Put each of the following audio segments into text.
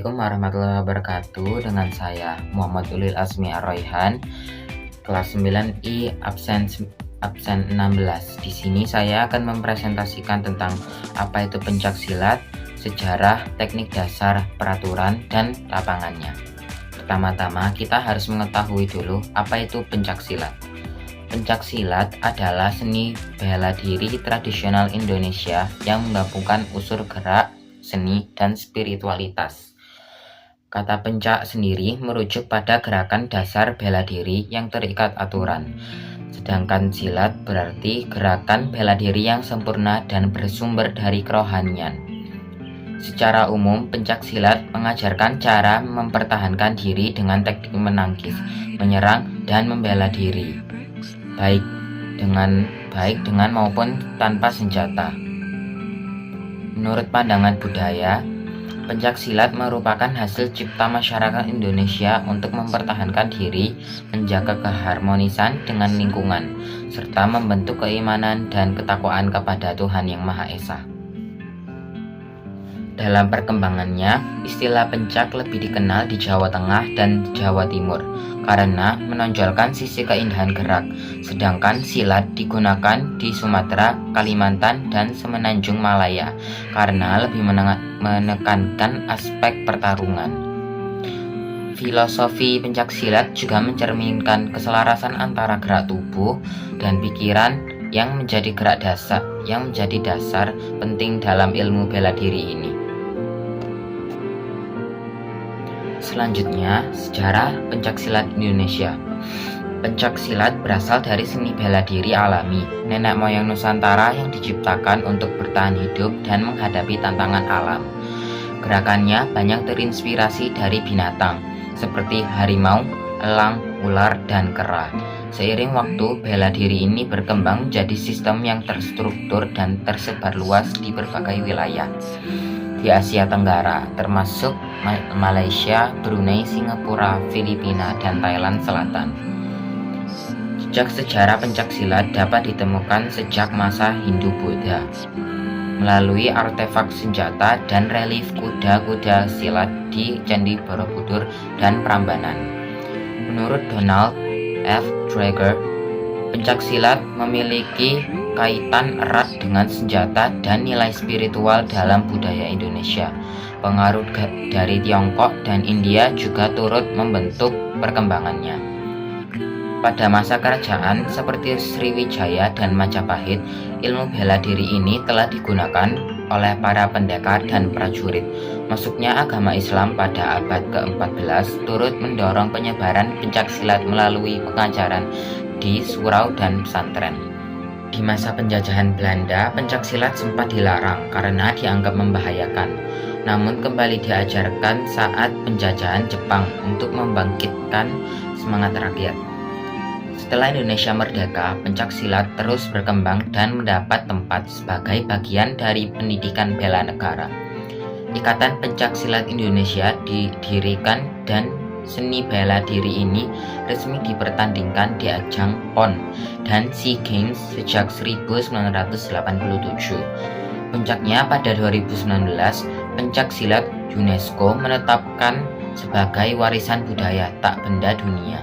Assalamualaikum warahmatullahi wabarakatuh. Dengan saya Muhammad Ulil Azmi Ar-Raihan, kelas 9I absen 16. Di sini saya akan mempresentasikan tentang apa itu pencaksilat, sejarah, teknik dasar, peraturan, dan lapangannya. Pertama-tama kita harus mengetahui dulu apa itu pencaksilat. Pencaksilat adalah seni bela diri tradisional Indonesia yang menggabungkan unsur gerak, seni, dan spiritualitas. Kata pencak sendiri merujuk pada gerakan dasar bela diri yang terikat aturan. Sedangkan silat berarti gerakan bela diri yang sempurna dan bersumber dari kerohanian. Secara umum, pencaksilat mengajarkan cara mempertahankan diri dengan teknik menangkis, menyerang, dan membela diri, baik dengan maupun tanpa senjata. Menurut pandangan budaya, pencaksilat merupakan hasil cipta masyarakat Indonesia untuk mempertahankan diri, menjaga keharmonisan dengan lingkungan, serta membentuk keimanan dan ketakwaan kepada Tuhan Yang Maha Esa. Dalam perkembangannya, istilah pencak lebih dikenal di Jawa Tengah dan Jawa Timur karena menonjolkan sisi keindahan gerak, sedangkan silat digunakan di Sumatera, Kalimantan, dan Semenanjung Malaya karena lebih menekankan aspek pertarungan. Filosofi pencaksilat juga mencerminkan keselarasan antara gerak tubuh dan pikiran yang menjadi dasar penting dalam ilmu bela diri ini. Selanjutnya, sejarah pencaksilat Indonesia. Pencaksilat berasal dari seni bela diri alami, nenek moyang Nusantara yang diciptakan untuk bertahan hidup dan menghadapi tantangan alam. Gerakannya banyak terinspirasi dari binatang, seperti harimau, elang, ular, dan kera. Seiring waktu, bela diri ini berkembang menjadi sistem yang terstruktur dan tersebar luas di berbagai wilayah di Asia Tenggara, termasuk Malaysia, Brunei, Singapura, Filipina, dan Thailand Selatan. Jejak sejarah pencaksilat dapat ditemukan sejak masa Hindu-Buddha melalui artefak senjata dan relief kuda-kuda silat di Candi Borobudur dan Prambanan. Menurut Donald F. Draeger, pencaksilat memiliki kaitan erat dengan senjata dan nilai spiritual dalam budaya Indonesia. Pengaruh dari Tiongkok dan India juga turut membentuk perkembangannya. Pada masa kerajaan seperti Sriwijaya dan Majapahit, ilmu bela diri ini telah digunakan oleh para pendekar dan prajurit. Masuknya agama Islam pada abad ke-14 turut mendorong penyebaran pencaksilat melalui pengajaran di surau dan pesantren. Di masa penjajahan Belanda, pencaksilat sempat dilarang karena dianggap membahayakan. Namun kembali diajarkan saat penjajahan Jepang untuk membangkitkan semangat rakyat. Setelah Indonesia merdeka, pencaksilat terus berkembang dan mendapat tempat sebagai bagian dari pendidikan bela negara. Ikatan Pencaksilat Indonesia didirikan dan seni bela diri ini resmi dipertandingkan di ajang PON dan SEA Games sejak 1987. Puncaknya pada 2019, pencaksilat UNESCO menetapkan sebagai warisan budaya tak benda dunia.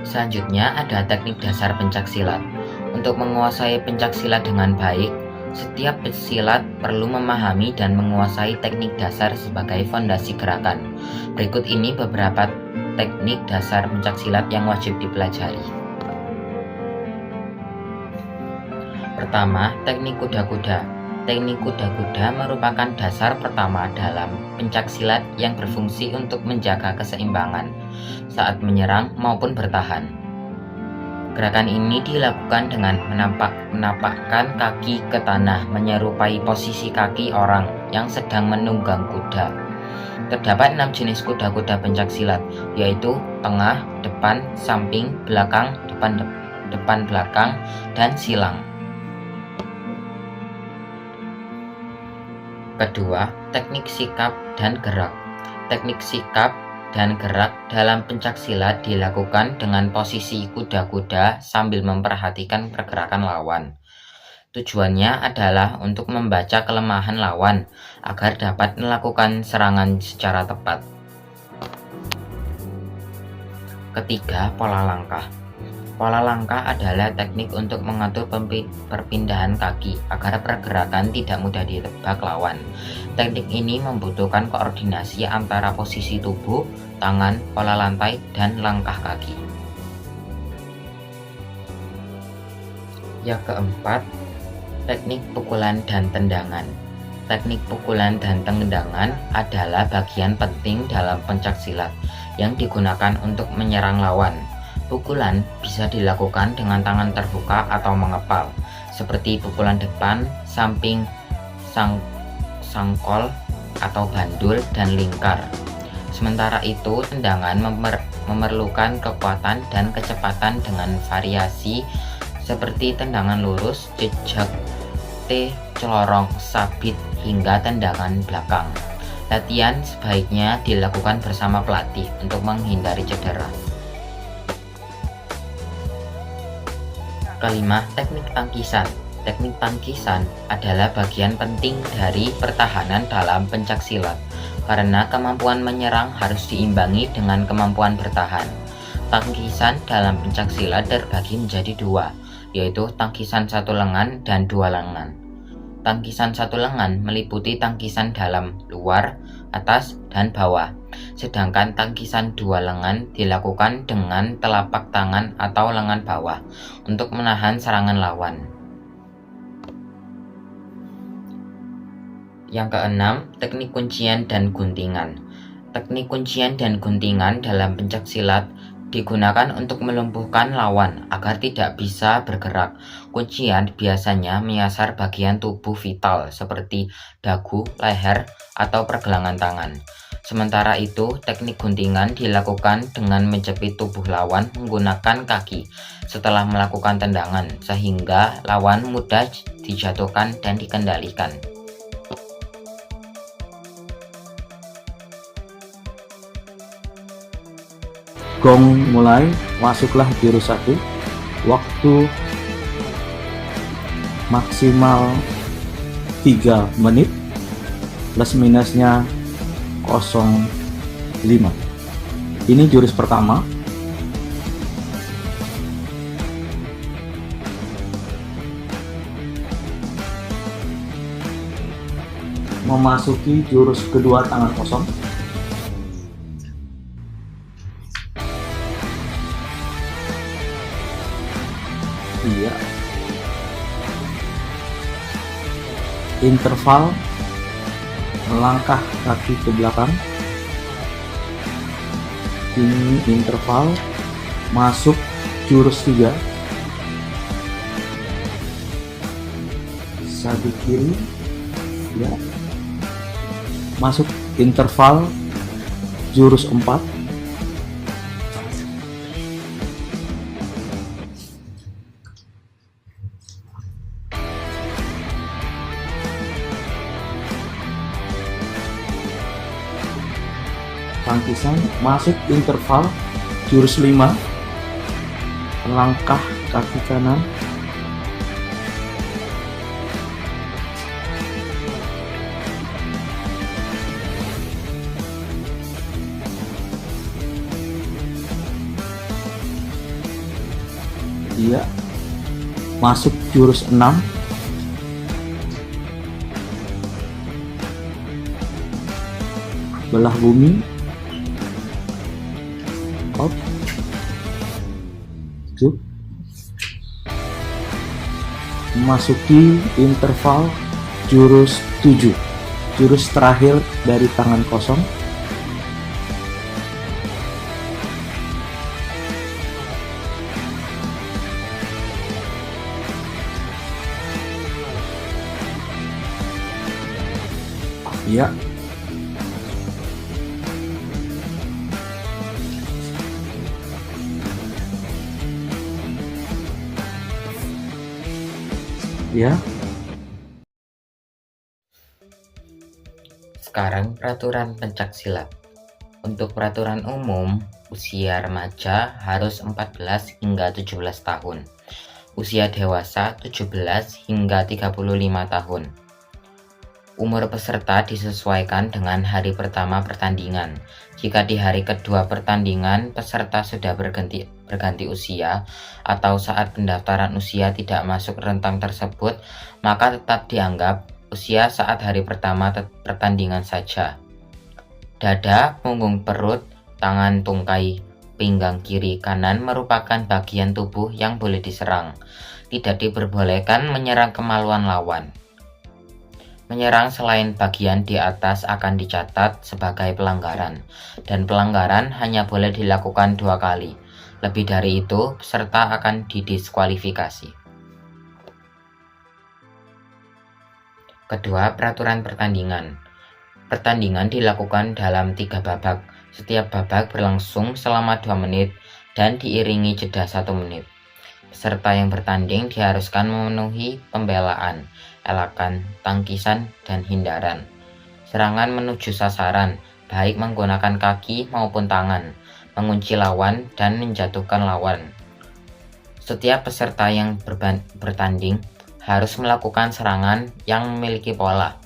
Selanjutnya ada teknik dasar pencaksilat. Untuk menguasai pencaksilat dengan baik, setiap pesilat perlu memahami dan menguasai teknik dasar sebagai fondasi gerakan. Berikut ini beberapa teknik dasar pencaksilat yang wajib dipelajari. Pertama, teknik kuda-kuda. Teknik kuda-kuda merupakan dasar pertama dalam pencaksilat yang berfungsi untuk menjaga keseimbangan saat menyerang maupun bertahan. Gerakan ini dilakukan dengan menapakkan kaki ke tanah menyerupai posisi kaki orang yang sedang menunggang kuda. Terdapat 6 jenis kuda-kuda pencaksilat, yaitu tengah, depan, samping, belakang, depan belakang, dan silang. Kedua, teknik sikap dan gerak. Teknik sikap dan gerak dalam pencaksilat dilakukan dengan posisi kuda-kuda sambil memperhatikan pergerakan lawan. Tujuannya adalah untuk membaca kelemahan lawan agar dapat melakukan serangan secara tepat. Ketiga, pola langkah. Pola langkah adalah teknik untuk mengatur perpindahan kaki agar pergerakan tidak mudah ditebak lawan. Teknik ini membutuhkan koordinasi antara posisi tubuh, tangan, pola lantai, dan langkah kaki. Yang keempat, teknik pukulan dan tendangan. Teknik pukulan dan tendangan adalah bagian penting dalam pencaksilat yang digunakan untuk menyerang lawan. Pukulan bisa dilakukan dengan tangan terbuka atau mengepal, seperti pukulan depan, samping, sangkol, atau bandul, dan lingkar. Sementara itu, tendangan memerlukan kekuatan dan kecepatan dengan variasi seperti tendangan lurus, jejak T, celorong, sabit, hingga tendangan belakang. Latihan sebaiknya dilakukan bersama pelatih untuk menghindari cedera. Kelima, teknik tangkisan. Teknik tangkisan adalah bagian penting dari pertahanan dalam pencaksilat, karena kemampuan menyerang harus diimbangi dengan kemampuan bertahan. Tangkisan dalam pencaksilat terbagi menjadi dua, yaitu tangkisan satu lengan dan dua lengan. Tangkisan satu lengan meliputi tangkisan dalam, luar, atas, dan bawah. Sedangkan tangkisan dua lengan dilakukan dengan telapak tangan atau lengan bawah untuk menahan serangan lawan. Yang keenam, teknik kuncian dan guntingan. Teknik kuncian dan guntingan dalam pencaksilat digunakan untuk melumpuhkan lawan agar tidak bisa bergerak. Kuncian biasanya menyasar bagian tubuh vital seperti dagu, leher, atau pergelangan tangan. Sementara itu, teknik guntingan dilakukan dengan menjepit tubuh lawan menggunakan kaki setelah melakukan tendangan, sehingga lawan mudah dijatuhkan dan dikendalikan. Gong mulai, masuklah jurus 1. Waktu maksimal 3 menit, plus minusnya 0,5. Ini jurus pertama. Memasuki jurus kedua, tangan kosong. Iya. Interval, melangkah kaki ke belakang. Ini interval, masuk jurus 3. Sabit kiri. Ya. Masuk interval jurus 4. Tangkisan, masuk interval jurus 5, langkah kaki kanan, iya, masuk jurus 6, belah bumi, out, cuk, memasuki interval jurus 7, jurus terakhir dari tangan kosong. Ya, ya. Sekarang peraturan pencaksilat. Untuk peraturan umum, usia remaja harus 14 hingga 17 tahun. Usia dewasa 17 hingga 35 tahun. Umur peserta disesuaikan dengan hari pertama pertandingan. Jika di hari kedua pertandingan peserta sudah berganti usia atau saat pendaftaran usia tidak masuk rentang tersebut, maka tetap dianggap usia saat hari pertama pertandingan saja. Dada, punggung perut, tangan tungkai, pinggang kiri kanan merupakan bagian tubuh yang boleh diserang. Tidak diperbolehkan menyerang kemaluan lawan. Menyerang selain bagian di atas akan dicatat sebagai pelanggaran, dan pelanggaran hanya boleh dilakukan 2 kali. Lebih dari itu, peserta akan didiskualifikasi. Kedua, peraturan pertandingan. Pertandingan dilakukan dalam 3 babak. Setiap babak berlangsung selama 2 menit dan diiringi jeda 1 menit. Peserta yang bertanding diharuskan memenuhi pembelaan, elakan, tangkisan, dan hindaran. Serangan menuju sasaran, baik menggunakan kaki maupun tangan, mengunci lawan, dan menjatuhkan lawan. Setiap peserta yang bertanding harus melakukan serangan yang memiliki pola,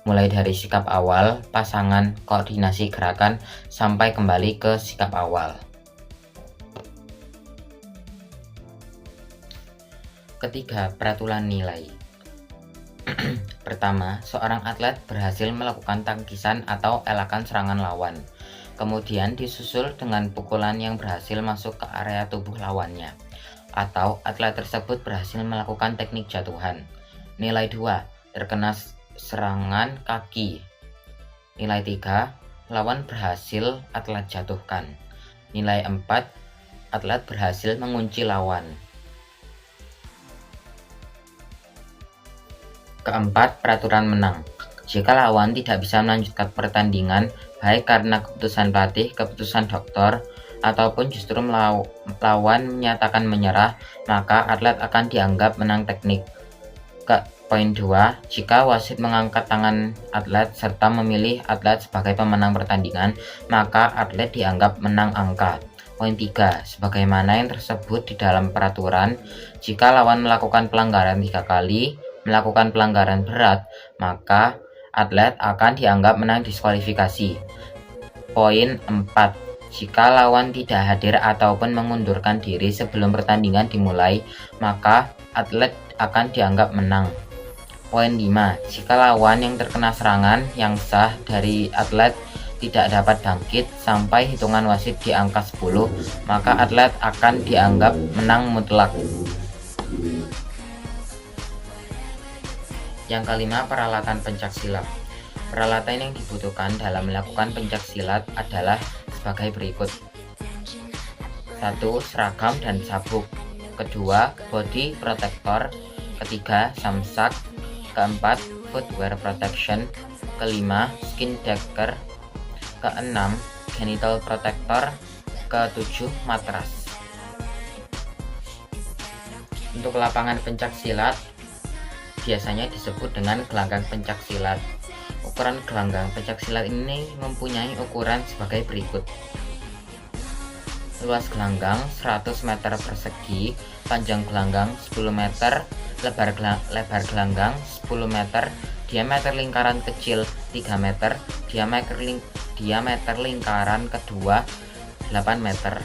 mulai dari sikap awal, pasangan, koordinasi gerakan, sampai kembali ke sikap awal. Ketiga, peraturan nilai. Pertama, seorang atlet berhasil melakukan tangkisan atau elakan serangan lawan. Kemudian disusul dengan pukulan yang berhasil masuk ke area tubuh lawannya. Atau atlet tersebut berhasil melakukan teknik jatuhan. Nilai 2, terkena serangan kaki. Nilai 3, lawan berhasil atlet jatuhkan. Nilai 4, atlet berhasil mengunci lawan. Keempat, peraturan menang. Jika lawan tidak bisa melanjutkan pertandingan, baik karena keputusan pelatih, keputusan dokter, ataupun justru lawan menyatakan menyerah, maka atlet akan dianggap menang teknik. Poin 2, jika wasit mengangkat tangan atlet serta memilih atlet sebagai pemenang pertandingan, maka atlet dianggap menang angka. Poin 3, sebagaimana yang tersebut di dalam peraturan, jika lawan melakukan pelanggaran 3 kali, melakukan pelanggaran berat, maka atlet akan dianggap menang diskualifikasi. Poin 4, jika lawan tidak hadir ataupun mengundurkan diri sebelum pertandingan dimulai, maka atlet akan dianggap menang. Poin 5, jika lawan yang terkena serangan yang sah dari atlet tidak dapat bangkit sampai hitungan wasit di angka 10, maka atlet akan dianggap menang mutlak. Yang kelima, peralatan pencaksilat. Peralatan yang dibutuhkan dalam melakukan pencaksilat adalah sebagai berikut. 1. Seragam dan sabuk. Kedua, body protector. Ketiga, samsak. Keempat, footwear protection. Kelima, skin decker. Keenam, genital protector. Ketujuh, matras. Untuk lapangan pencaksilat biasanya disebut dengan gelanggang pencaksilat. Ukuran gelanggang pencaksilat ini mempunyai ukuran sebagai berikut. Luas gelanggang 100 meter persegi, panjang gelanggang 10 meter, lebar gelanggang 10 meter, diameter lingkaran kecil 3 meter, diameter lingkaran kedua 8 meter.